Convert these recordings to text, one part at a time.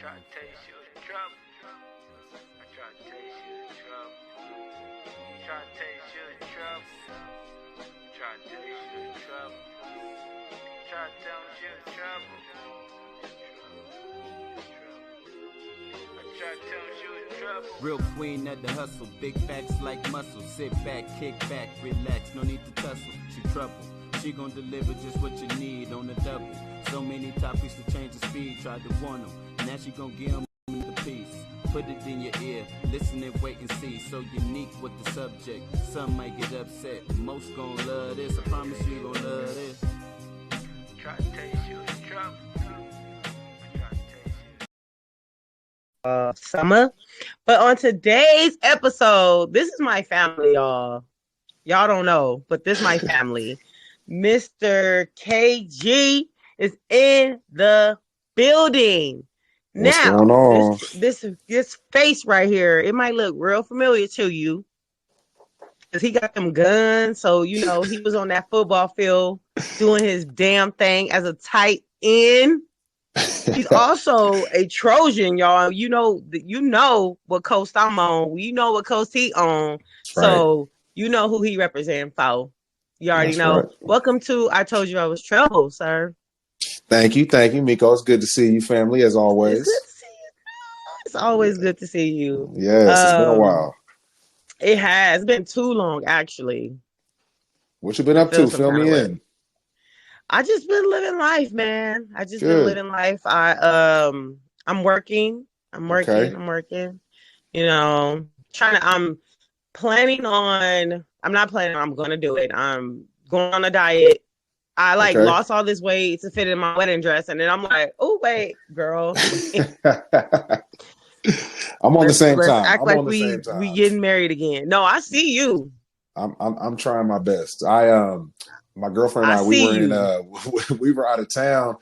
try to taste you the trouble. I try to taste you the trouble. Try to taste you the trouble. Try to taste you the trouble. Try to tell you the trouble. I try to tell you the trouble. Real queen of the hustle, big facts like muscle. Sit back, kick back, relax, no need to tussle. She trouble, she gon' deliver just what you need on the double. So many topics to change the speed, tried to warn them. Now she gon' give them the piece. Put it in your ear, listen and wait and see. So unique with the subject, some might get upset. Most gon' love this, I promise you gon' love this. Try to taste you the trouble. I try to taste you. Summer. But on today's episode, this is my family, y'all. Y'all don't know, but this is my family. Mr. KG is in the building. What's Now, going on? this face right here, it might look real familiar to you because he got them guns. So, you know, he was on that football field doing his damn thing as a tight end. He's also a Trojan, y'all. You know what coast I'm on. You know what coast he on. So you know who he represents, for. You already know. Right. Welcome to I Told You I Was Trouble, sir. Thank you, Miko. It's good to see you, family, as always. It's good to see you. It's always good to see you. Yes, it's been a while. It has. It's been too long, actually. What you been up to? Fill me in. I just been living life, man. Been living life. I'm working. I'm working. You know, I'm not planning. I'm going to do it. I'm going on a diet. I lost all this weight to fit in my wedding dress. And then I'm like, oh, wait, girl. I'm on the same time. Act like we getting married again. No, I see you. I'm trying my best. My girlfriend and we were out of town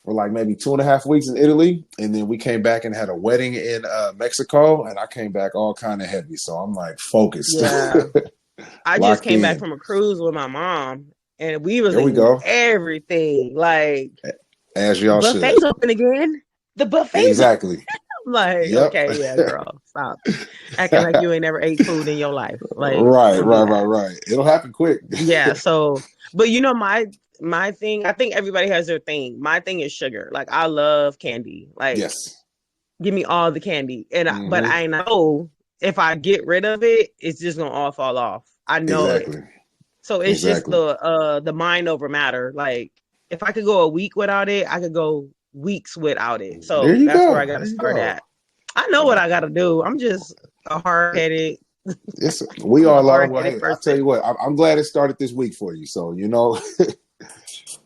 for like maybe 2.5 weeks in Italy. And then we came back and had a wedding in Mexico. And I came back all kind of heavy. So I'm like focused. Yeah. I just came back from a cruise with my mom. And we was eating everything. Like, as y'all should. Buffet's open again. The buffet. Exactly. I'm like, okay, yeah, girl, stop acting like you ain't never ate food in your life. Like, right. It'll happen quick. Yeah. So, but you know, my thing. I think everybody has their thing. My thing is sugar. Like, I love candy. Like, yes, give me all the candy. And but I know if I get rid of it, it's just gonna all fall off. I know it. So it's just the mind over matter. Like, if I could go a week without it, I could go weeks without it. So that's where I gotta start at. I know what I gotta do. I'm just a hard-headed. We all are. Well, hey, I'll tell you what. I'm glad it started this week for you. So you know,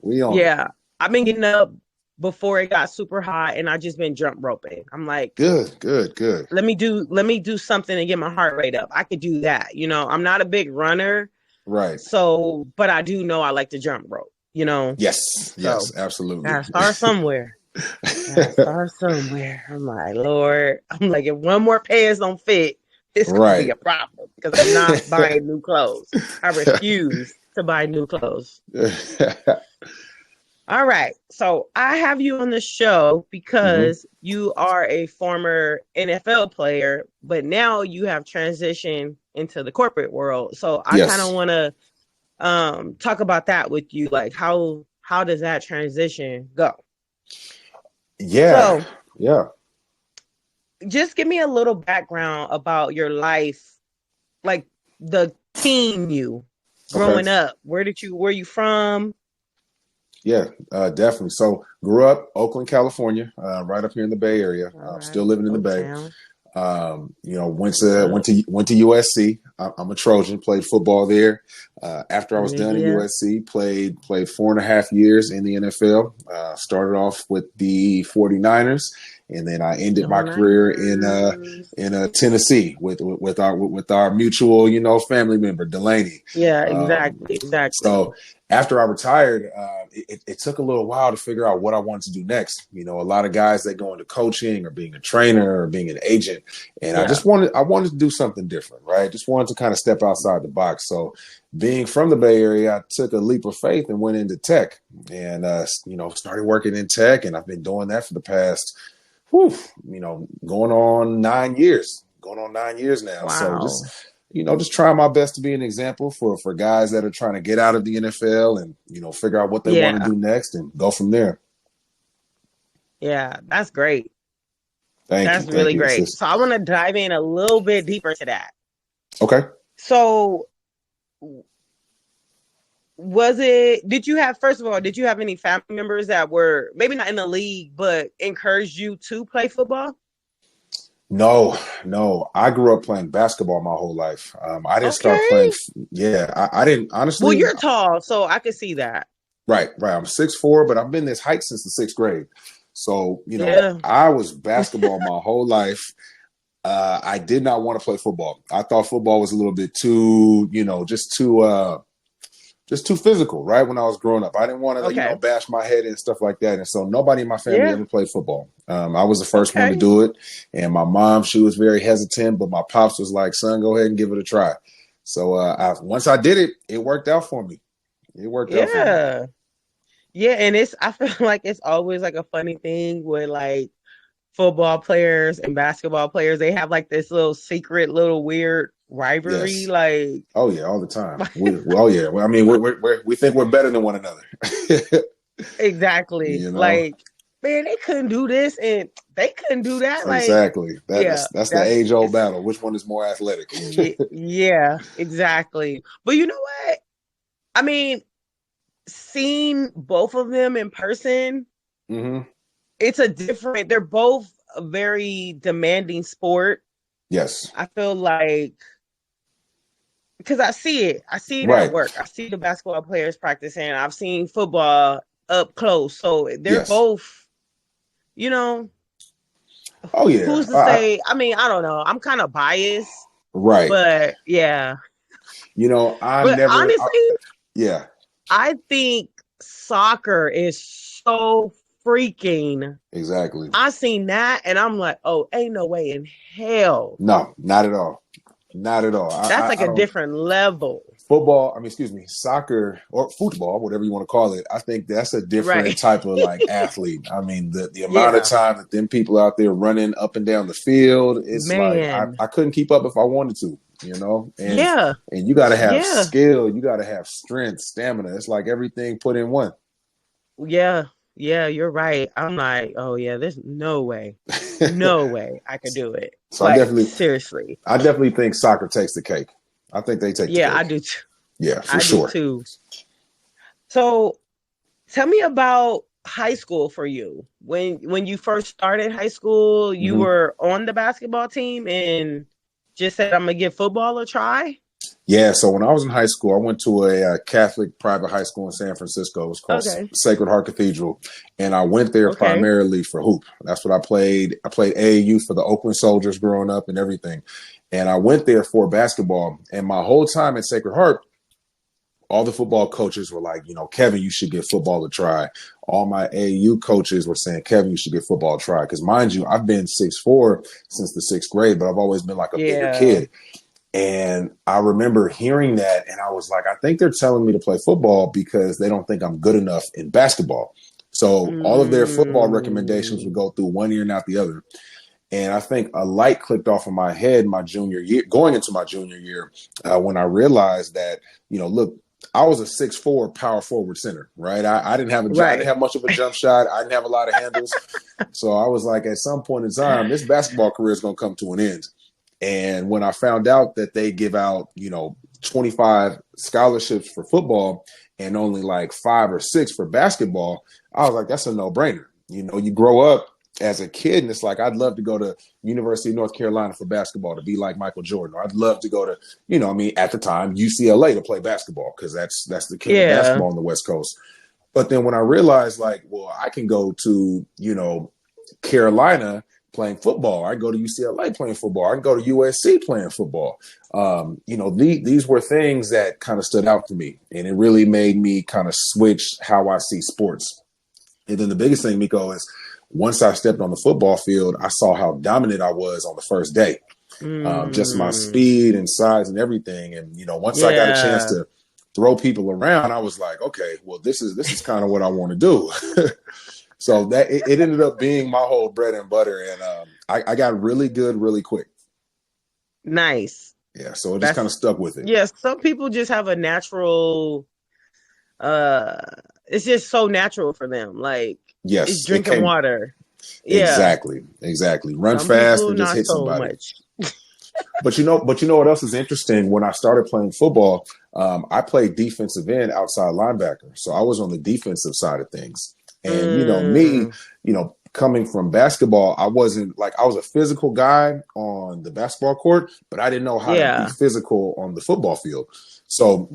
we on. Yeah, I've been getting up before it got super hot, and I just been jump roping. I'm like, good. Let me do something to get my heart rate up. I could do that. You know, I'm not a big runner. Right. So, but I do know I like to jump rope, you know? Yes, absolutely. Gotta start somewhere. I'm like, Lord, if one more pants don't fit, it's going to be a problem because I'm not buying new clothes. I refuse to buy new clothes. All right. So I have you on the show because you are a former NFL player, but now you have transitioned into the corporate world. So I kind of want to talk about that with you. Like, how does that transition go? Yeah. Just give me a little background about your life, like the teen you growing up. Where you from? Yeah, definitely. So grew up Oakland, California, right up here in the Bay Area. Still living in the Bay. You know, went to USC. I'm a Trojan, played football there. After I was done at USC, played 4.5 years in the NFL. Started off with the 49ers, and then I ended my career in Tennessee with our mutual, you know, family member Delaney. Yeah, exactly. So after I retired, it took a little while to figure out what I wanted to do next. You know, a lot of guys that go into coaching or being a trainer or being an agent, and I wanted to do something different, right? Just wanted to kind of step outside the box. So being from the Bay Area, I took a leap of faith and went into tech and, you know, started working in tech, and I've been doing that for the past going on 9 years, now. So Wow. just trying my best to be an example for guys that are trying to get out of the NFL and, figure out what they want to do next and go from there. Yeah, that's great. That's really great. So I want to dive in a little bit deeper to that. Okay. So did you have any family members that were maybe not in the league, but encouraged you to play football? No. I grew up playing basketball my whole life. I didn't start playing. Yeah, I didn't, honestly. Well, you're tall, so I could see that. Right. I'm 6'4", but I've been this height since the 6th grade. So, I was basketball my whole life. I did not want to play football. I thought football was a little bit too, just too physical, right? When I was growing up, I didn't want to, bash my head and stuff like that. And so nobody in my family ever played football. I was the first one to do it. And my mom, she was very hesitant, but my pops was like, son, go ahead and give it a try. So once I did it, it worked out for me. Out for me. Yeah. And I feel like it's always like a funny thing with like football players and basketball players. They have like this little secret, little weird rivalry. Yes. Like, oh yeah, all the time. Well, I mean, we think we're better than one another. Exactly. Like, man, they couldn't do this and they couldn't do that. Like, exactly. That's the age-old battle. Which one is more athletic? Yeah, exactly. But you know what? I mean, seeing both of them in person, they're both a very demanding sport. Yes. I feel like, because I see it at work. I see the basketball players practicing. I've seen football up close. So they're both, oh yeah. Who's to say? I mean, I don't know. I'm kind of biased. Right. But yeah. Honestly, I think soccer is so freaking. Exactly. I seen that and I'm like, oh, ain't no way in hell. No, not at all. Not at all. That's like a different level. Soccer or football, whatever you want to call it. I think that's a different type of like athlete. I mean, the amount of time that them people out there running up and down the field, it's like I couldn't keep up if I wanted to, And you got to have skill, you got to have strength, stamina. It's like everything put in one. Yeah, you're right. I'm like, oh yeah, there's no way I could do it. So I definitely think soccer takes the cake. I think they take the cake. Yeah, I do too. Yeah, for sure. I do too. So tell me about high school for you. When you first started high school, you were on the basketball team and just said, I'm going to give football a try? Yeah, so when I was in high school, I went to a Catholic private high school in San Francisco. It was called Sacred Heart Cathedral. And I went there primarily for hoop. That's what I played. I played AAU for the Oakland Soldiers growing up and everything. And I went there for basketball. And my whole time at Sacred Heart, all the football coaches were like, Kevin, you should give football a try. All my AAU coaches were saying, Kevin, you should give football a try. Because mind you, I've been 6'4" since the 6th grade, but I've always been like a bigger kid. And I remember hearing that, and I was like, I think they're telling me to play football because they don't think I'm good enough in basketball. So all of their football recommendations would go through one ear and out the other. And I think a light clicked off in my head my junior year, going into my junior year, when I realized that, look, I was a 6'4" power forward center, right? I didn't have I didn't have much of a jump shot. I didn't have a lot of handles. So I was like, at some point in time, this basketball career is going to come to an end. And when I found out that they give out, 25 scholarships for football and only like 5 or 6 for basketball, I was like, that's a no-brainer. You grow up as a kid and it's like, I'd love to go to University of North Carolina for basketball to be like Michael Jordan. Or I'd love to go to, at the time, UCLA to play basketball because that's the king of basketball on the West Coast. But then when I realized like, well, I can go to, Carolina playing football. I go to UCLA playing football. I can go to USC playing football. These were things that kind of stood out to me, and it really made me kind of switch how I see sports. And then the biggest thing, Miko, is once I stepped on the football field, I saw how dominant I was on the first day. Just my speed and size and everything. And, once I got a chance to throw people around, I was like, okay, well, this is kind of what I want to do. So that it ended up being my whole bread and butter, and I got really good really quick. Nice. Yeah, so it just kind of stuck with it. Yes, some people just have a natural. It's just so natural for them. Like, yes, it's drinking water. Exactly. Run some fast people, and just not hit so somebody. Much. But you know what else is interesting? When I started playing football, I played defensive end, outside linebacker. So I was on the defensive side of things. And me, coming from basketball, I wasn't like, I was a physical guy on the basketball court, but I didn't know how to be physical on the football field. So,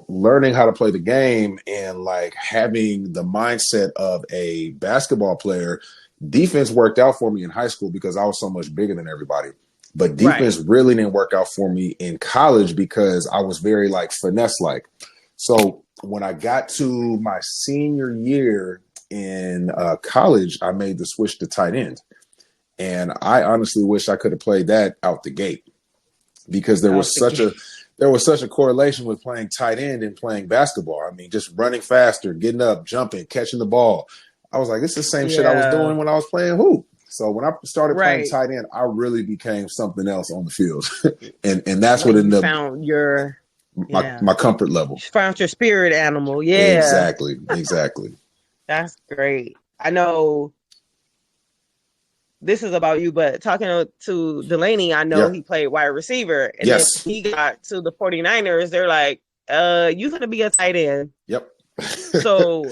learning how to play the game and like having the mindset of a basketball player, defense worked out for me in high school because I was so much bigger than everybody. But defense really didn't work out for me in college because I was very like finesse like. So when I got to my senior year in college, I made the switch to tight end. And I honestly wish I could have played that out the gate because there was such a correlation with playing tight end and playing basketball. I mean, just running faster, getting up, jumping, catching the ball. I was like, this is the same shit I was doing when I was playing hoop. So when I started playing tight end, I really became something else on the field. and that's what ended up found your my comfort level. You found your spirit animal. Yeah. Exactly. That's great. I know this is about you, but talking to Delaney, I know he played wide receiver. And then he got to the 49ers. They're like, you're going to be a tight end. Yep. So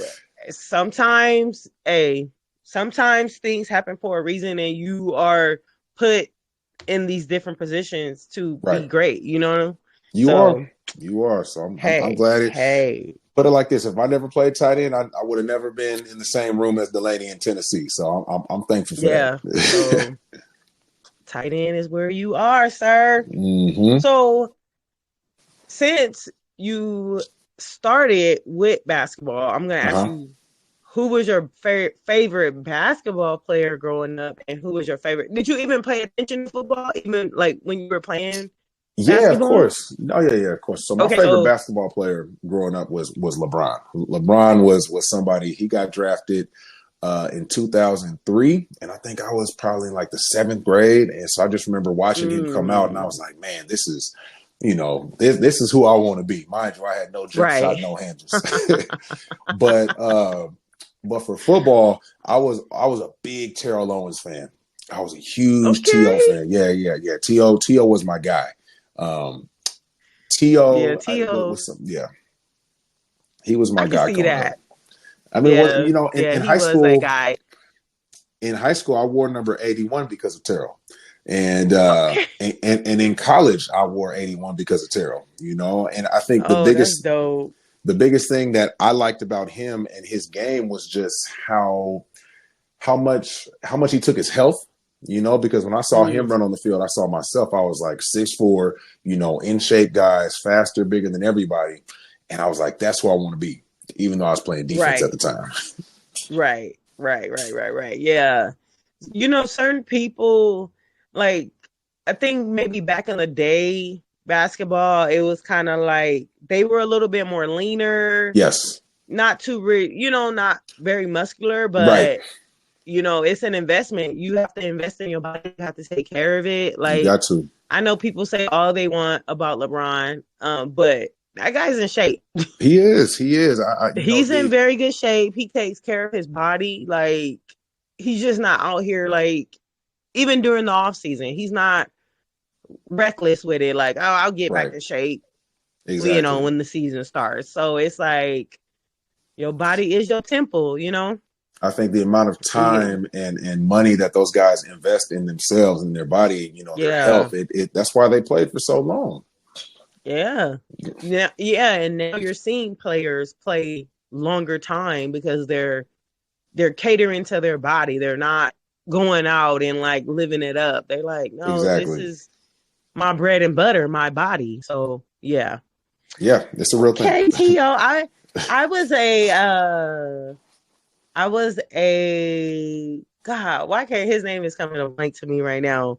sometimes things happen for a reason and you are put in these different positions to be great. You know? You are. So I'm glad it. Put it like this: if I never played tight end, I would have never been in the same room as Delaney in Tennessee. So I'm thankful for that. So, tight end is where you are, sir. Mm-hmm. So since you started with basketball, I'm going to ask you, who was your favorite basketball player growing up, and who was your favorite? Did you even pay attention to football, even like when you were playing? Yeah, of course. Oh, yeah, of course. So my favorite basketball player growing up was LeBron. LeBron was somebody, he got drafted in 2003, and I think I was probably in like the 7th grade, and so I just remember watching him come out, and I was like, man, this is, this is who I want to be. Mind you, I had no jump shot, no handles. But for football, I was a big Terrell Owens fan. I was a huge T.O. fan. Yeah. T.O. was my guy. T.O. He was my guy. See that. I mean, in high school, in high school, I wore number 81 because of Terrell, and in college, I wore 81 because of Terrell. And I think the biggest thing that I liked about him and his game was just how much he took his health. Because when I saw him run on the field, I saw myself. I was like 6'4", in shape guys, faster, bigger than everybody. And I was like, that's who I want to be, even though I was playing defense at the time. Right. Yeah. Certain people, like, I think maybe back in the day, basketball, it was kind of like they were a little bit more leaner. Yes. Not too, not very muscular, but... it's an investment. You have to invest in your body. You have to take care of it. Like, you got to. I know people say all they want about LeBron, but that guy's in shape. He is. He's in very good shape. He takes care of his body. Like, he's just not out here, like, even during the off season, he's not reckless with it. Like, I'll get back in shape, when the season starts. So it's like, your body is your temple, I think the amount of time and money that those guys invest in themselves and their body, their health, that's why they played for so long. Yeah. And now you're seeing players play longer time because they're catering to their body. They're not going out and like living it up. They're like, no, this is my bread and butter, my body. So yeah. Yeah, it's a real thing. Okay, T.O., I was a God. Why can't his name is coming a blank to me right now?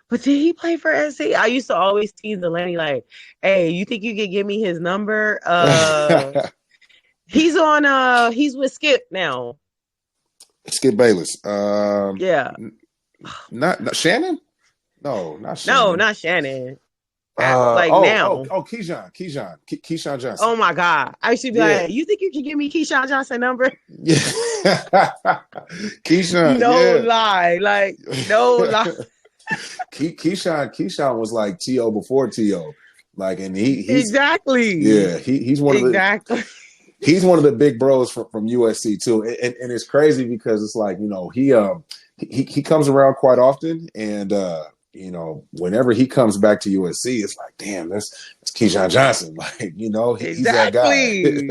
But did he play for SC? I used to always tease Delaney like, "Hey, you think you could give me his number?" He's with Skip now. Skip Bayless. Yeah. Not Shannon. No, not Shannon. No, not Shannon. Now. Keyshawn Johnson. Oh my God. I should be like, you think you can give me Keyshawn Johnson number? Yeah. Keyshawn. No lie. Like, no lie. Keyshawn was like T.O. before T.O. Like, and he's exactly. Yeah, he's one of the he's one of the big bros from USC too. And it's crazy because it's like, you know, he comes around quite often, and you know, whenever he comes back to USC, it's like, damn, it's Keyshawn Johnson. Like, you know, he's that guy.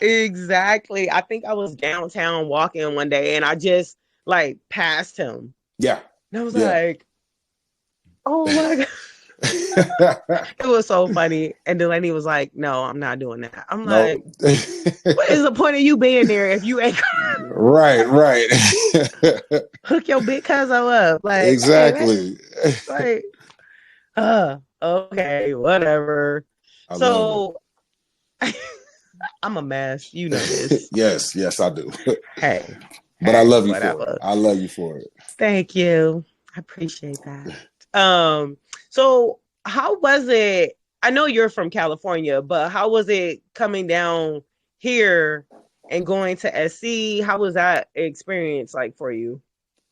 Exactly. I think I was downtown walking one day and I just like passed him. Yeah. And I was like, oh my God. It was so funny. And Delaney was like, no, I'm not doing that. I'm like, what is the point of you being there if you ain't right. Hook your big cousin up. Like, exactly. Hey, like, okay, whatever. So I'm a mess. You know this. Yes, I do. Hey. But I love you for it. I love you for it. Thank you. I appreciate that. So how was it? I know you're from California, but how was it coming down here and going to SC? How was that experience like for you?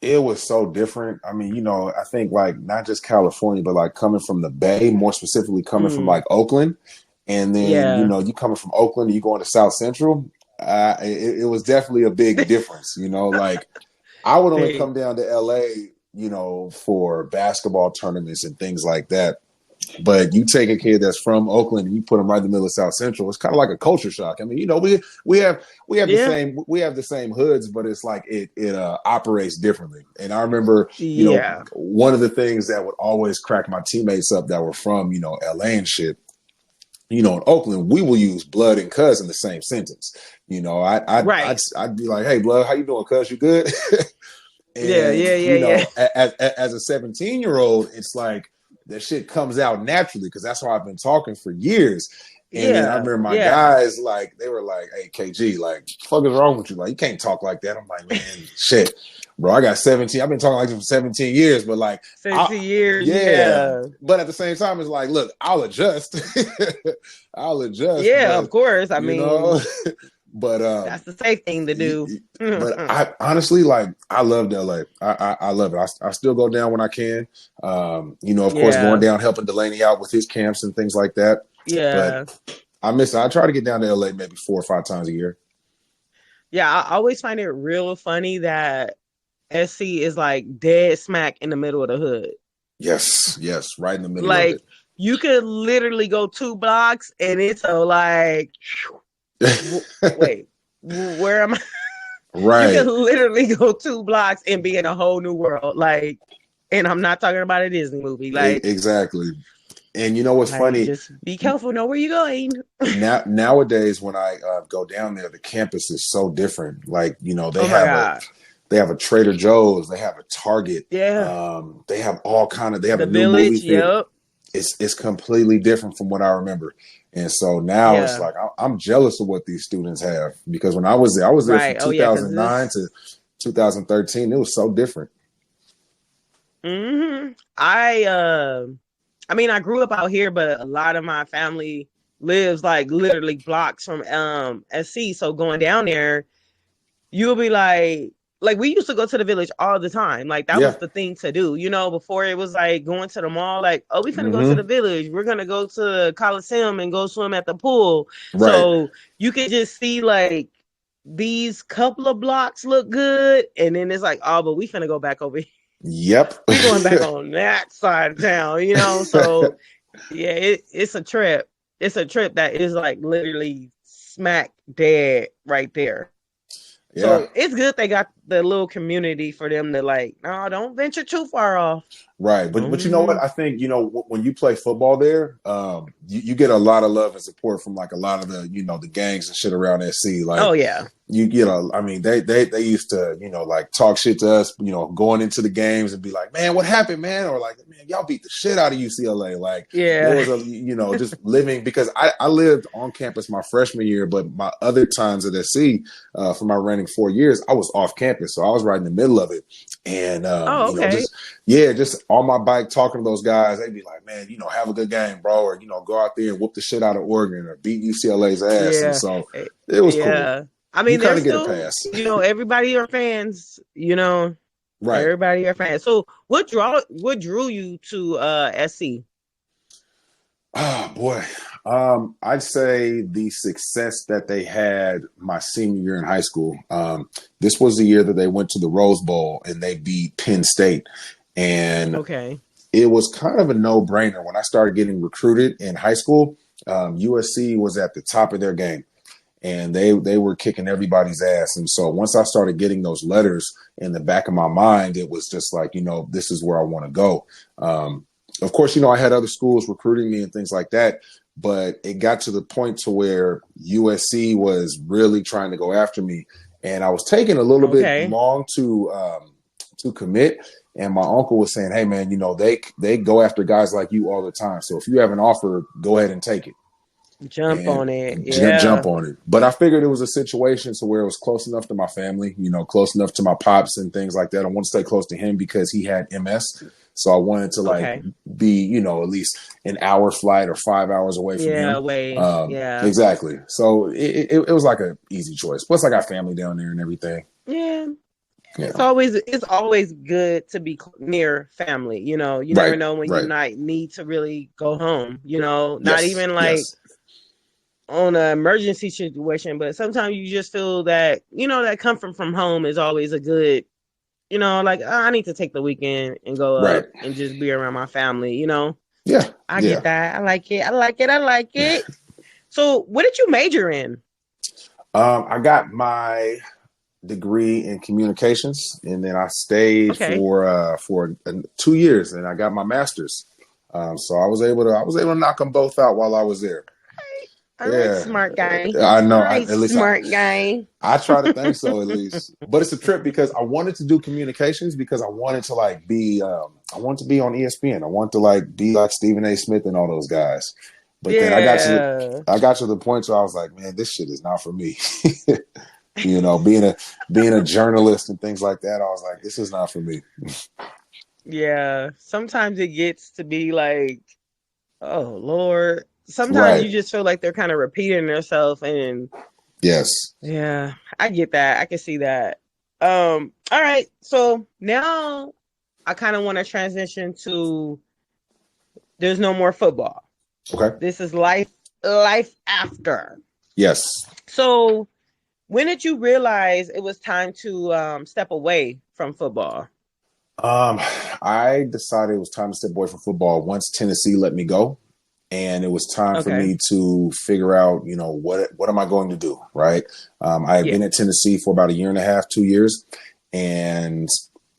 It was so different. I mean, you know, I think like not just California, but like coming from the Bay, more specifically coming from like Oakland. And then, you know, you coming from Oakland, you going to South Central. It was definitely a big difference, you know, like I would only come down to LA, you know, for basketball tournaments and things like that. But you take a kid that's from Oakland and you put him right in the middle of South Central, it's kind of like a culture shock. I mean, you know, we have the same hoods, but it's like it operates differently. And I remember, you know, one of the things that would always crack my teammates up that were from, you know, LA and shit. You know, in Oakland, we will use blood and cuz in the same sentence. You know, I'd be like, "Hey, blood, how you doing, cuz? You good?" And, you know, as a 17-year-old, it's like that shit comes out naturally because that's why I've been talking for years. And then I remember my guys, like, they were like, "Hey, KG, like, what the fuck is wrong with you? Like, you can't talk like that." I'm like, man, shit. Bro, I got 17. I've been talking like this for 17 years, but like 17 years. Yeah. But at the same time, it's like, look, I'll adjust. I'll adjust. Yeah, but, of course. I mean, know, but that's the safe thing to do. But I honestly, like, I loved LA. I love it. I still go down when I can. You know, of course, going down, helping Delaney out with his camps and things like that. Yeah. But I miss it. I try to get down to LA maybe 4 or 5 times a year. Yeah, I always find it real funny that SC is like dead smack in the middle of the hood. Yes, right in the middle like, of it. You could literally go 2 blocks and it's like, wait, where am I? Right. You could literally go 2 blocks and be in a whole new world. Like, and I'm not talking about a Disney movie. Like, exactly. And you know what's funny? Just be careful, know where you're going. Nowadays, when I go down there, the campus is so different. Like, you know, they have a Trader Joe's, they have a Target. Yeah. They have all kind of. They have the a new Village, movie theater. It's completely different from what I remember. And so now it's like I'm jealous of what these students have because when I was there from 2009 to 2013. It was so different. Mm-hmm. I mean, I grew up out here, but a lot of my family lives like literally blocks from SC. So going down there, you'll be like we used to go to the Village all the time. Like that was the thing to do, you know, before it was like going to the mall, like, oh, we're going to go to the Village. We're going to go to the Coliseum and go swim at the pool. Right. So you can just see like these couple of blocks look good. And then it's like, oh, but we finna go back over here. Yep. We're going back on that side of town, you know? So yeah, it's a trip. It's a trip that is like literally smack dead right there. Yeah. So it's good they got the little community for them to like, no, don't venture too far off. Right. But you know what? I think, you know, when you play football there, you get a lot of love and support from like a lot of the, you know, the gangs and shit around SC. Like, oh, yeah. You know, I mean, they used to, you know, like talk shit to us, you know, going into the games and be like, man, what happened, man? Or like, man, y'all beat the shit out of UCLA. Like, there was a, you know, just living because I lived on campus my freshman year, but my other times at SC, for my remaining 4 years, I was off campus. campus. So I was right in the middle of it. And, Oh, okay. just on my bike talking to those guys, they'd be like, man, have a good game, bro. Or, go out there and whoop the shit out of Oregon or beat UCLA's ass. And so it was cool. I mean, you kind of get still, a pass. Everybody are fans, Right. Everybody are fans. So what drew you to SC? Oh boy. I'd say the success that they had my senior year in high school. This was the year that they went to the Rose Bowl and they beat Penn State. And it was kind of a no-brainer. When I started getting recruited in high school, USC was at the top of their game. And they were kicking everybody's ass. And so once I started getting those letters in the back of my mind, it was just like, this is where I want to go. Of course, I had other schools recruiting me and things like that. But it got to the point to where USC was really trying to go after me. And I was taking a little bit long to commit. And my uncle was saying, hey, man, they go after guys like you all the time. So if you have an offer, go ahead and take it. Jump on it. But I figured it was a situation to where it was close enough to my family, close enough to my pops and things like that. I want to stay close to him because he had MS. So I wanted to be, at least an hour flight or 5 hours away from him. Exactly. So it was like an easy choice. Plus I got family down there and everything. Yeah. It's always good to be near family. You never know when you might need to really go home, not even like on an emergency situation, but sometimes you just feel that, that comfort from home is always a good, I need to take the weekend and go up and just be around my family, Yeah. I get that. I like it. So what did you major in? I got my degree in communications, and then I stayed for 2 years, and I got my master's. So I was able to knock them both out while I was there. Smart guy. I know. Smart guy. I try to think so at least, but it's a trip because I wanted to do communications because I wanted to be I wanted to be on ESPN. I wanted to be like Stephen A. Smith and all those guys. But then I got to the point where I was like, man, this shit is not for me. Being a journalist and things like that, I was like, this is not for me. Yeah. Sometimes it gets to be like, oh Lord. Sometimes you just feel like they're kind of repeating themselves, and yeah, I get that. I can see that. All right. So now I kind of want to transition to there's no more football. Okay. This is life after. Yes. So when did you realize it was time to step away from football? I decided it was time to step away from football once Tennessee let me go. And it was time for me to figure out, what am I going to do? Right. I had been at Tennessee for about 1.5 years, 2 years. And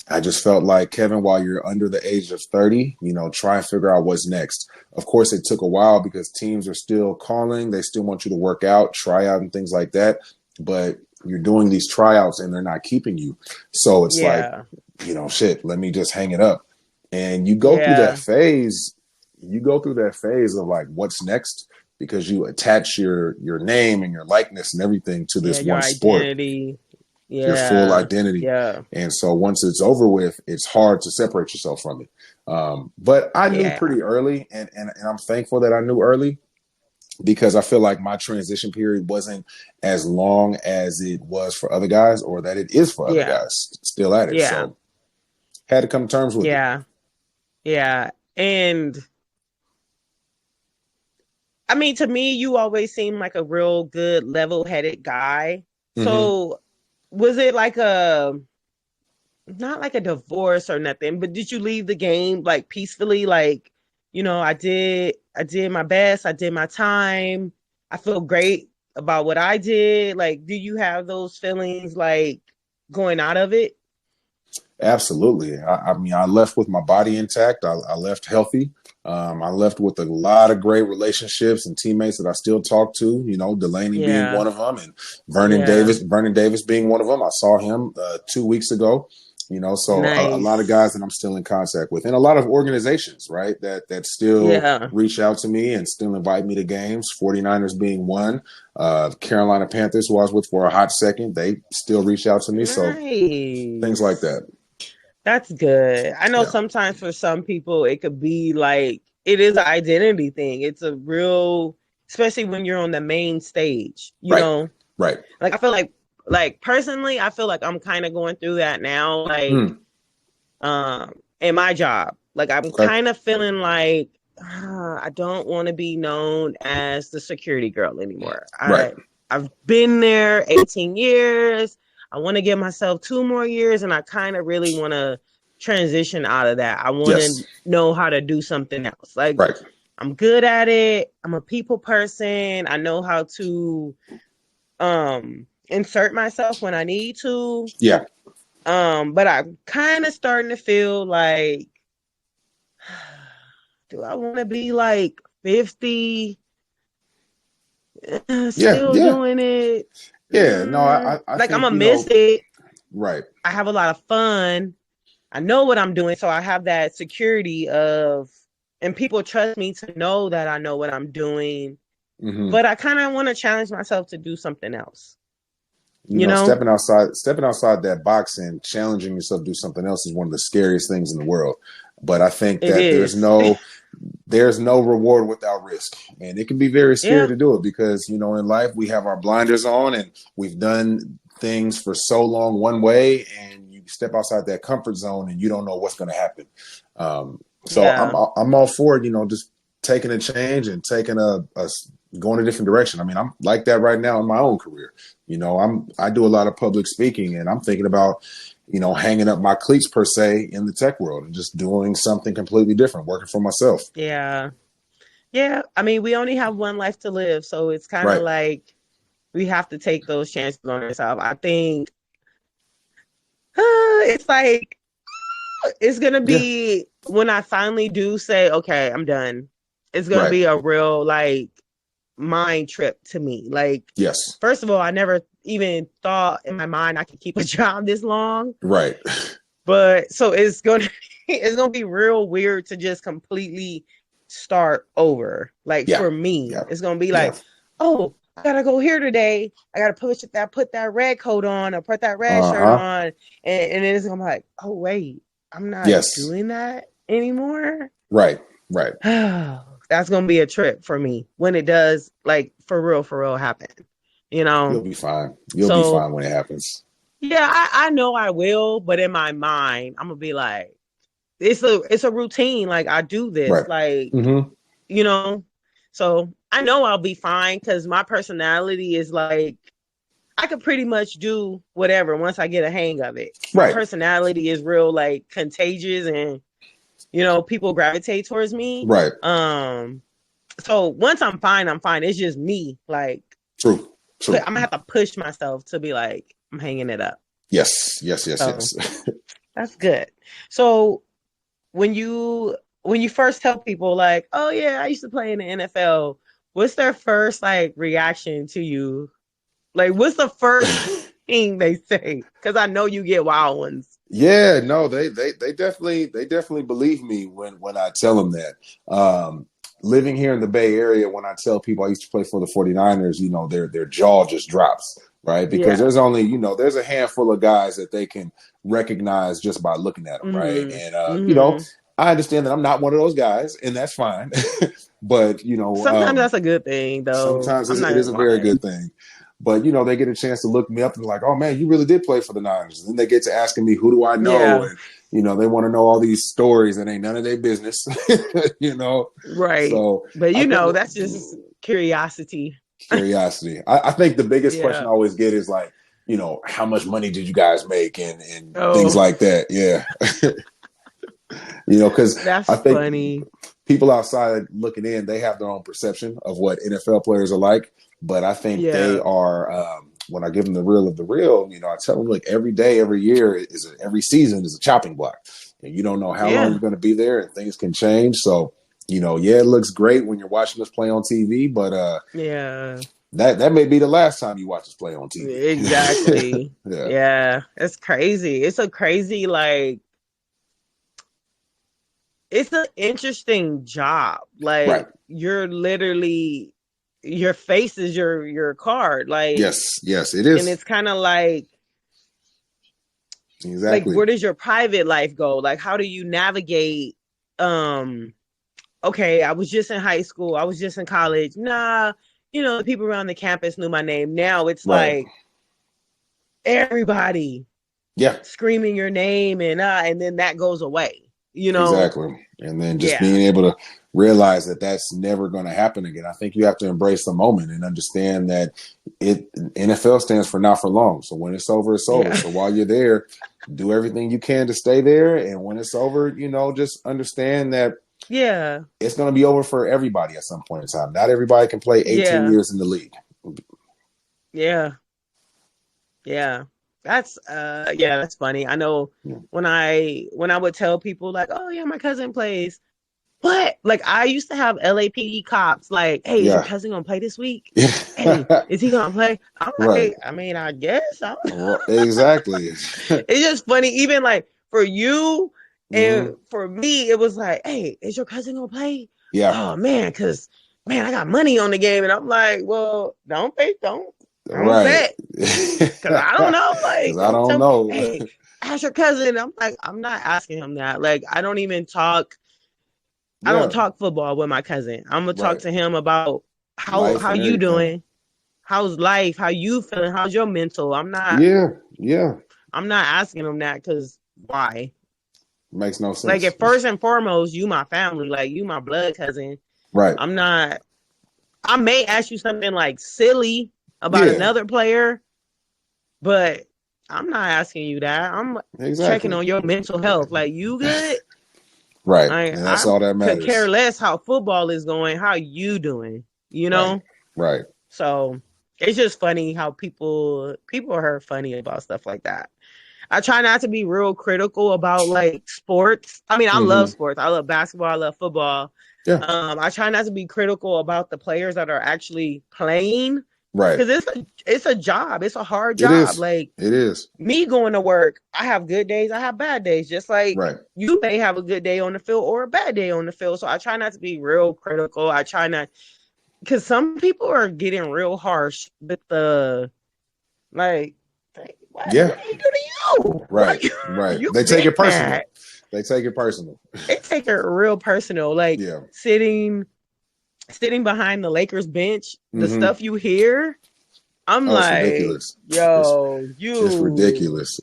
I just felt like, Kevin, while you're under the age of 30, try and figure out what's next. Of course, it took a while because teams are still calling. They still want you to work out, try out and things like that. But you're doing these tryouts and they're not keeping you. So it's shit, let me just hang it up. And you go through that phase. You go through that phase of what's next, because you attach your name and your likeness and everything to this one sport. Identity. Your full identity. Yeah. And so once it's over with, it's hard to separate yourself from it. But I knew pretty early, and I'm thankful that I knew early, because I feel like my transition period wasn't as long as it was for other guys, or that it is for other guys still at it. So had to come to terms with it. Yeah. And I mean, to me, you always seem like a real good, level-headed guy. Mm-hmm. So was it not like a divorce or nothing, but did you leave the game peacefully? I did my best. I did my time. I feel great about what I did. Do you have those feelings going out of it? Absolutely. I mean, I left with my body intact. I left healthy. I left with a lot of great relationships and teammates that I still talk to, Delaney being one of them, and Vernon Davis being one of them. I saw him 2 weeks ago. You know, so Nice. a lot of guys that I'm still in contact with, and a lot of organizations, right, that still reach out to me and still invite me to games. 49ers being one, Carolina Panthers, who I was with for a hot second, they still reach out to me. Nice. So things like that. That's good. I know sometimes for some people it could be like it is an identity thing. It's a real, especially when you're on the main stage, you know. Right. Like I feel like personally, I feel like I'm kind of going through that now. Like, in my job, like I'm kind of feeling like I don't want to be known as the security girl anymore. I've been there 18 years. I want to give myself 2 more years, and I kind of really want to transition out of that. I want to know how to do something else. Like, I'm good at it. I'm a people person. I know how to insert myself when I need to. Yeah. But I'm kind of starting to feel like, do I want to be like 50? Still doing it. Yeah, no, I like think, I'm gonna miss it. Right. I have a lot of fun. I know what I'm doing, so I have that security of, and people trust me to know that I know what I'm doing. But I kind of want to challenge myself to do something else. You know, stepping outside that box and challenging yourself to do something else is one of the scariest things in the world. But I think that there's no reward without risk, and it can be very scary to do it because, you know, in life we have our blinders on and we've done things for so long one way, and you step outside that comfort zone and you don't know what's going to happen. I'm all for it, you know, just taking a change and taking a going a different direction. I mean, I'm like that right now in my own career. You know, I do a lot of public speaking, and I'm thinking about, you know, hanging up my cleats per se in the tech world and just doing something completely different, working for myself. Yeah. Yeah. I mean, we only have one life to live. So it's kind of like we have to take those chances on ourselves. I think it's like, it's going to be when I finally do say, okay, I'm done. It's going to be a real like mind trip to me. Like, first of all, I never even thought in my mind I could keep a job this long. Right. But so it's gonna be real weird to just completely start over. Like for me, it's gonna be like, oh, I gotta go here today. I gotta put that red coat on or put that red shirt on, and then it's gonna be like, oh wait, I'm not doing that anymore. Right. That's gonna be a trip for me when it does, like for real happen. You know, you'll be fine. You'll be fine when it happens. Yeah, I know I will, but in my mind, I'm gonna be like, it's a routine. Like I do this, like you know. So I know I'll be fine because my personality is like I could pretty much do whatever once I get a hang of it. My personality is real like contagious, and you know, people gravitate towards me. Right. So once I'm fine, I'm fine. It's just me. Like True. I'm gonna have to push myself to be like, I'm hanging it up. Yes. That's good. So when you first tell people like, oh yeah, I used to play in the NFL, what's their first like reaction to you? Like, what's the first thing they say? Because I know you get wild ones. Yeah, no, they definitely believe me when I tell them that. Living here in the Bay Area, when I tell people I used to play for the 49ers, you know, their jaw just drops, right? Because there's only, you know, there's a handful of guys that they can recognize just by looking at them, right? And, you know, I understand that I'm not one of those guys, and that's fine. But, you know. Sometimes that's a good thing, though. Sometimes it is a very good thing. But, you know, they get a chance to look me up and like, oh, man, you really did play for the Niners. And then they get to asking me, who do I know? Yeah. And, you know, they want to know all these stories that ain't none of their business, you know? Right. So, but, you know, that's just curiosity. I think the biggest question I always get is like, you know, how much money did you guys make and things like that? Yeah. You know, because I think funny. People outside looking in, they have their own perception of what NFL players are like. But I think they are, when I give them the real of the real, you know, I tell them, look, every day, every year, every season is a chopping block. And you don't know how long you're going to be there, and things can change. So, you know, it looks great when you're watching us play on TV, but that may be the last time you watch us play on TV. Exactly. Yeah, it's crazy. It's a crazy, like, it's an interesting job. Like, you're literally, your face is your card. Like, yes, it is. And it's kind of like, exactly. Like, where does your private life go? Like, how do you navigate? Okay, I was just in high school. I was just in college. Nah, the people around the campus knew my name. Now it's like everybody, screaming your name, and then that goes away. Exactly. And then just being able to realize that that's never going to happen again. I think you have to embrace the moment and understand that NFL stands for not for long. So when it's over, it's over. So while you're there, do everything you can to stay there. And when it's over, just understand that it's going to be over for everybody at some point in time. Not everybody can play 18 years in the league. Yeah. That's that's funny. I know when I would tell people like, oh yeah, my cousin plays. What? Like, I used to have LAPD cops like, hey, is your cousin gonna play this week? Hey, is he gonna play? I'm like, I mean, I guess. Exactly. It's just funny, even like for you and for me, it was like, hey, is your cousin gonna play? Yeah. Oh man, because I got money on the game, and I'm like, well, don't bet. Because I don't know. Like, I don't know. Hey, ask your cousin. I'm like, I'm not asking him that. Like, I don't even talk. I don't talk football with my cousin. I'm gonna talk to him about how you doing, how's life, how you feeling, how's your mental. I'm not. Yeah. I'm not asking him that because why? Makes no sense. Like, at first and foremost, you my family, like you my blood cousin. Right. I'm not. I may ask you something like silly about another player, but I'm not asking you that. I'm checking on your mental health. Like, you good? Right. And that's all that matters. Could care less how football is going. How you doing? Right. So it's just funny how people are funny about stuff like that. I try not to be real critical about like sports. I mean, I love sports. I love basketball. I love football. Yeah. I try not to be critical about the players that are actually playing. Right. Because it's a job. It's a hard job. It is. Me going to work, I have good days. I have bad days. Just like you may have a good day on the field or a bad day on the field. So I try not to be real critical. I try not, because some people are getting real harsh with the, like, what do you do to you? Right. They take it personal. They take it real personal. Like sitting behind the Lakers bench, the stuff you hear, I'm like, ridiculous. Yo, it's ridiculous.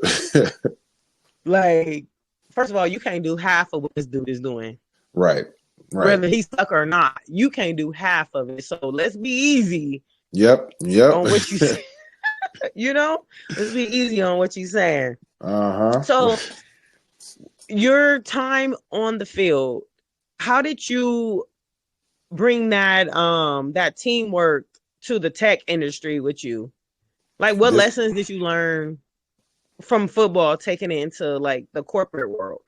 Like, first of all, you can't do half of what this dude is doing. Right. Whether he's stuck or not, you can't do half of it. So let's be easy. Yep. On what you say. Let's be easy on what you're saying. So your time on the field, how did you bring that that teamwork to the tech industry with you? Like, what lessons did you learn from football taking it into like the corporate world?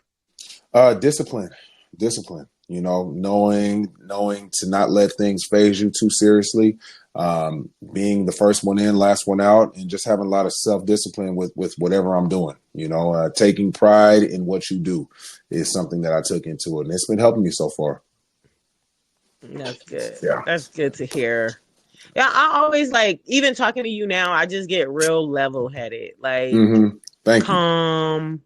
Discipline, knowing to not let things phase you too seriously, being the first one in, last one out, and just having a lot of self-discipline with whatever I'm doing. Taking pride in what you do is something that I took into it, and it's been helping me so far. That's good. Yeah. That's good to hear. Yeah, I always like, even talking to you now, I just get real level-headed. Like, calm.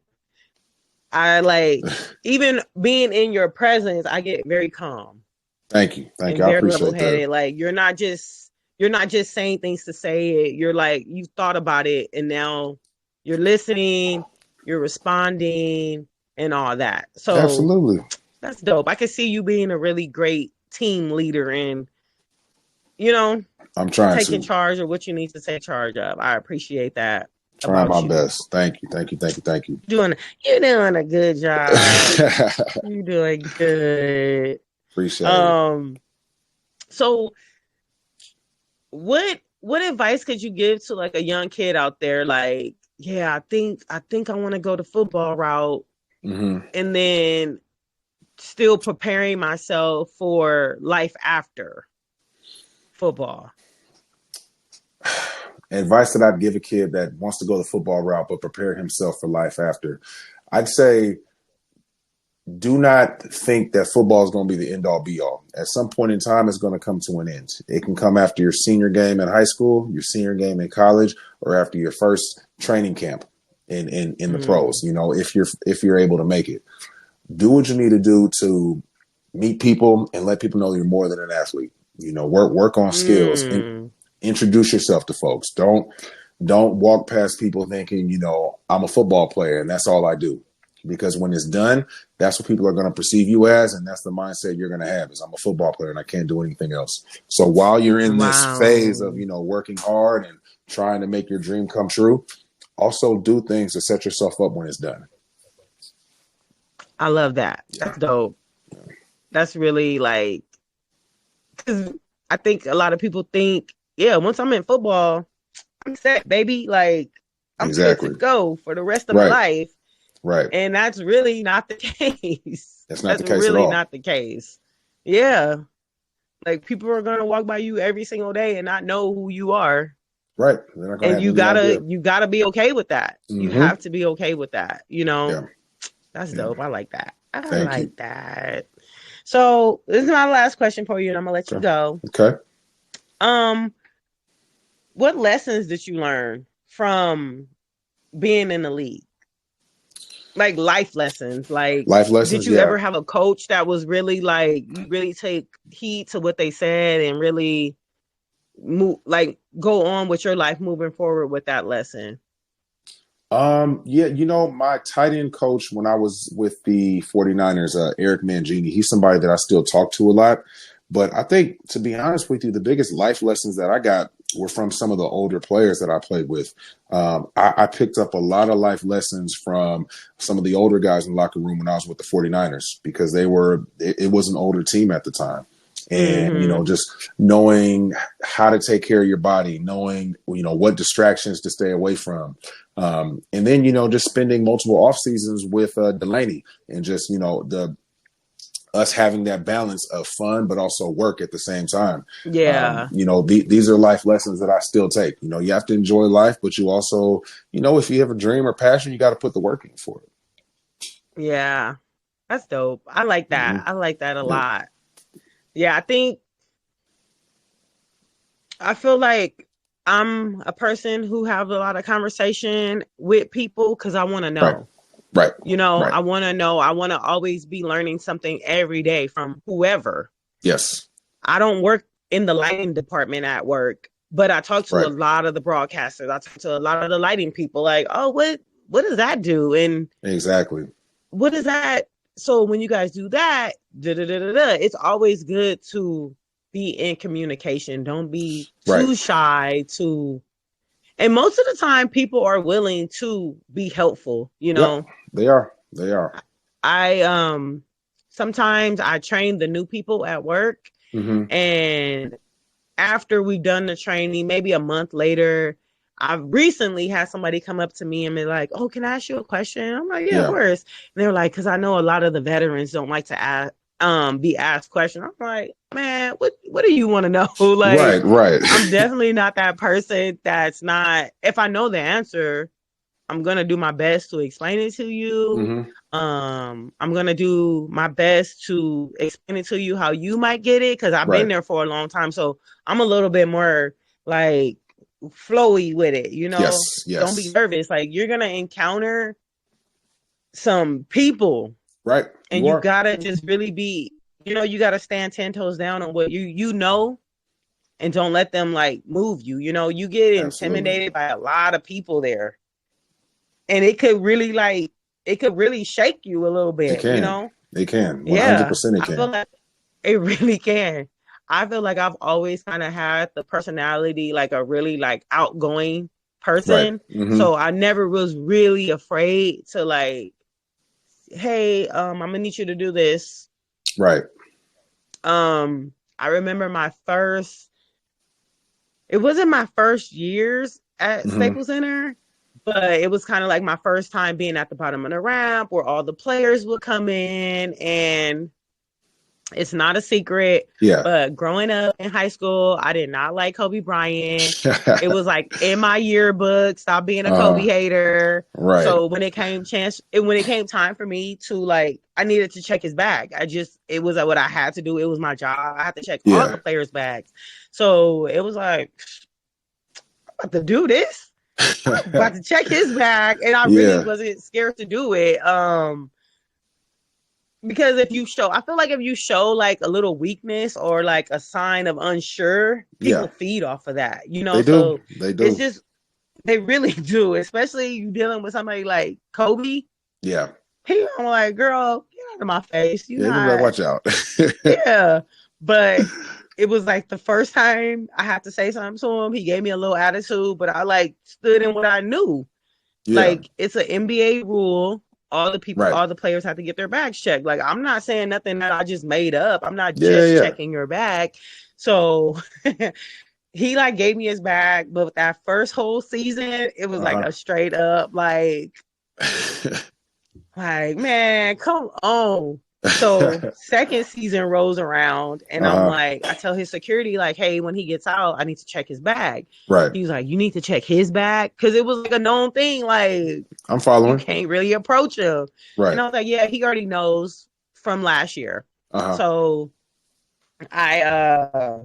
I like, even being in your presence, I get very calm. Thank you. I appreciate level-headed. That. Like, you're not just saying things to say it. You're like, you thought about it, and now you're listening, you're responding, and all that. So absolutely, that's dope. I can see you being a really great team leader, and I'm trying taking charge of what you need to take charge of. I appreciate that. Trying my best. Thank you. You're doing a good job. You're doing good. Appreciate it. So what advice could you give to like a young kid out there? Like, yeah, I think I want to go the football route, and then still preparing myself for life after football. Advice that I'd give a kid that wants to go the football route but prepare himself for life after, I'd say do not think that football is going to be the end all be all. At some point in time, it's going to come to an end. It can come after your senior game in high school, your senior game in college, or after your first training camp in the pros. You know, if you're able to make it, do what you need to do to meet people and let people know you're more than an athlete. You know, work on skills and introduce yourself to folks. Don't walk past people thinking, you know, I'm a football player and that's all I do. Because when it's done, that's what people are going to perceive you as, and that's the mindset you're going to have is I'm a football player and I can't do anything else. So while you're in this phase of, you know, working hard and trying to make your dream come true, also do things to set yourself up when it's done. I love that. That's dope. That's really like, because I think a lot of people think, yeah, once I'm in football, I'm set, baby. Like, I'm good to go for the rest of my life. Right. And that's really not the case. That's not the case really at all. Not the case. Yeah. Like people are going to walk by you every single day and not know who you are. Right. And you gotta be okay with that. Mm-hmm. You have to be okay with that. You know, that's dope. I like that. I like that. So this is my last question for you and I'm going to let you go. Okay. What lessons did you learn from being in the league? Like life lessons, did you ever have a coach that was really like, you really take heed to what they said and really go on with your life moving forward with that lesson? Yeah, you know, my tight end coach when I was with the 49ers, Eric Mangini, he's somebody that I still talk to a lot. But I think, to be honest with you, the biggest life lessons that I got were from some of the older players that I played with. I picked up a lot of life lessons from some of the older guys in the locker room when I was with the 49ers because it was an older team at the time. And, you know, just knowing how to take care of your body, knowing, you know, what distractions to stay away from. And then, you know, just spending multiple off seasons with Delaney and just, you know, us having that balance of fun, but also work at the same time. Yeah. You know, these are life lessons that I still take. You know, you have to enjoy life, but you also, you know, if you have a dream or passion, you got to put the work in for it. Yeah. That's dope. I like that. Mm-hmm. I like that a lot. Yeah. I feel like I'm a person who have a lot of conversation with people because I want to know. Right. You know, I want to know. I want to always be learning something every day from whoever. Yes. I don't work in the lighting department at work, but I talk to a lot of the broadcasters. I talk to a lot of the lighting people like, oh, what does that do? And exactly. What is that? So when you guys do that, it's always good to be in communication. Don't be too shy to. And most of the time, people are willing to be helpful, you know? Yep, they are. I sometimes I train the new people at work. Mm-hmm. And after we've done the training, maybe a month later, I've recently had somebody come up to me and be like, oh, can I ask you a question? I'm like, yeah, of course. And they're like, because I know a lot of the veterans don't like to be asked questions. I'm like, man, what do you want to know? Like, right. I'm definitely not that person that's not, if I know the answer, I'm going to do my best to explain it to you. Mm-hmm. I'm going to do my best to explain it to you how you might get it. Cause I've been there for a long time. So I'm a little bit more like flowy with it, you know? Yes. Don't be nervous. Like you're going to encounter some people. Right. And you gotta just really be, you know, you gotta stand 10 toes down on what you know, and don't let them like move you. You know, you get intimidated by a lot of people there, and it could really shake you a little bit. It can. You know, it can. 100% it can. I feel like it really can. I feel like I've always kind of had the personality like a really like outgoing person, mm-hmm. So I never was really afraid to like, hey, I'm gonna need you to do this. Right. I remember it wasn't my first years at mm-hmm. Staples Center, but it was kind of like my first time being at the bottom of the ramp where all the players would come in, and It's not a secret. Yeah. But growing up in high school, I did not like Kobe Bryant. It was like in my yearbook, stop being a Kobe hater. Right. So when it came time for me to like, I needed to check his bag. It was what I had to do. It was my job. I had to check all the players' bags. So it was like, I'm about to do this. I'm about to check his bag. And I really wasn't scared to do it. Because I feel like if you show like a little weakness or like a sign of unsure, people feed off of that, you know. They do. It's just, they really do, especially you dealing with somebody like Kobe. Yeah. I'm like, girl, get out of my face. You like, watch out. Yeah. But it was like the first time I had to say something to him, he gave me a little attitude, but I like stood in what I knew. Yeah. Like, it's an NBA rule. All the players have to get their bags checked. Like, I'm not saying nothing that I just made up. I'm not just checking your bag. So he like gave me his bag, but with that first whole season, it was like a straight up like, like, man, come on. So second season rolls around and I'm like, I tell his security, like, hey, when he gets out, I need to check his bag. Right. He was like, you need to check his bag? Because it was like a known thing. Like, I'm following. You can't really approach him. Right. And I was like, yeah, he already knows from last year. So I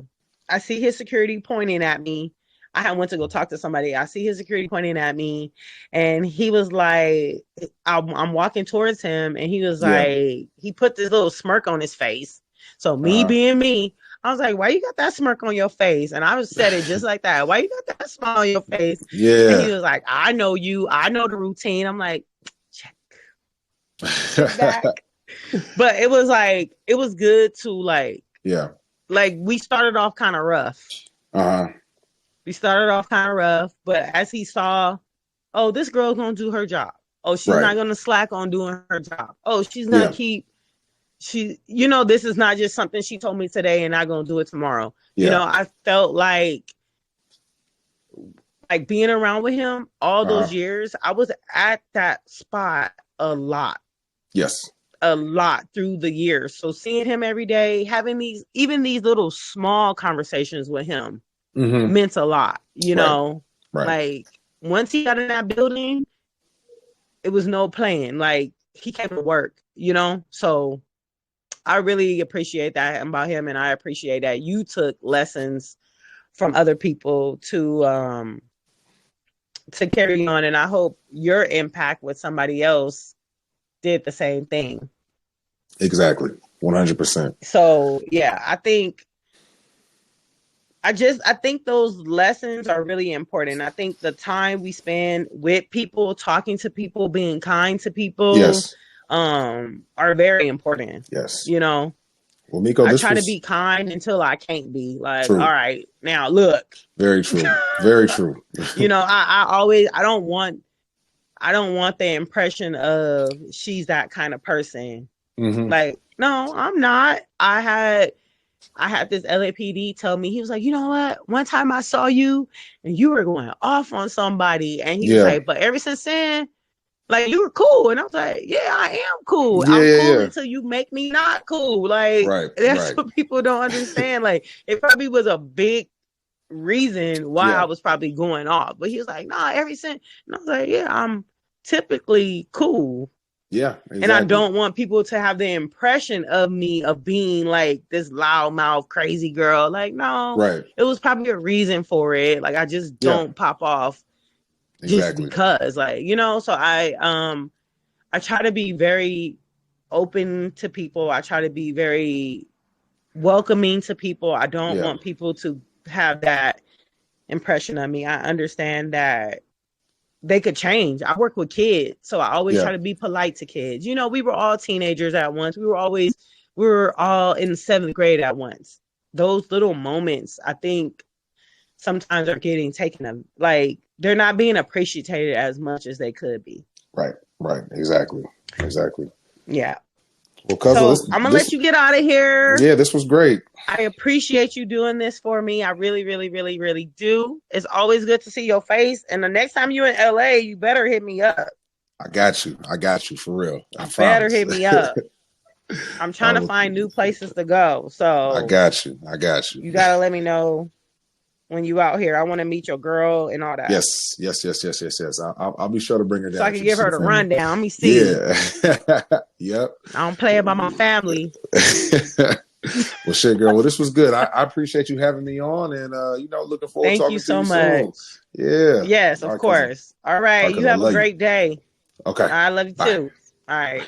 see his security pointing at me. I went to go talk to somebody. I see his security pointing at me, and he was like, I'm walking towards him, and he was like, he put this little smirk on his face. So me being me, I was like, why you got that smirk on your face? And I said it just like that. Why you got that smile on your face? Yeah. And he was like, I know you. I know the routine. I'm like, check back. But it was like, it was good to like, like we started off kind of rough. We started off kind of rough, but as he saw, oh, this girl's going to do her job. Oh, she's not going to slack on doing her job. Oh, she's going to this is not just something she told me today and not going to do it tomorrow. You know, I felt like being around with him all those years, I was at that spot a lot. Yes. A lot through the years. So seeing him every day, having these little small conversations with him, meant a lot, you know. Like once he got in that building, it was no playing. Like he came to work, you know. So I really appreciate that about him, and I appreciate that you took lessons from other people to carry on, and I hope your impact with somebody else did the same thing. Exactly. 100%. So yeah, I think those lessons are really important. I think the time we spend with people, talking to people, being kind to people, are very important. Yes. You know, well, Miko, I try to be kind until I can't be. Like, true. All right, now look. Very true. Very true. You know, I don't want the impression of she's that kind of person. Like, no, I'm not. I had this LAPD tell me, he was like, you know what? One time I saw you and you were going off on somebody. And he was like, but ever since then, like, you were cool. And I was like, yeah, I am cool. I'm cool until you make me not cool. Like, that's what people don't understand. Like, it probably was a big reason why I was probably going off. But he was like, nah, ever since. And I was like, yeah, I'm typically cool. Yeah, exactly. And I don't want people to have the impression of me of being like this loudmouth crazy girl. Like, no, it was probably a reason for it. Like, I just don't pop off just because, like, you know. So I try to be very open to people. I try to be very welcoming to people. I don't want people to have that impression of me. I understand that they could change. I work with kids, so I always try to be polite to kids. You know, we were all teenagers at once. We were all in the 7th grade at once. Those little moments, I think, sometimes are getting taken, like, they're not being appreciated as much as they could be. Right. Exactly. Yeah. Well, so I'm gonna let you get out of here. Yeah, this was great. I appreciate you doing this for me. I really, really, really, really do. It's always good to see your face. And the next time you're in LA, you better hit me up. I got you for real. I better hit me up. I'm trying to find new places to go. So I got you. You gotta let me know when you out here. I want to meet your girl and all that. Yes. I'll be sure to bring her down. So I can give her the rundown. Let me see. Yeah. Yep. I don't play about my family. Well, shit, girl. Well, this was good. I appreciate you having me on, and looking forward to talking to you so much. Soon. Yeah. Yes, of course. All right. You have a great day. Okay. I love you too. All right.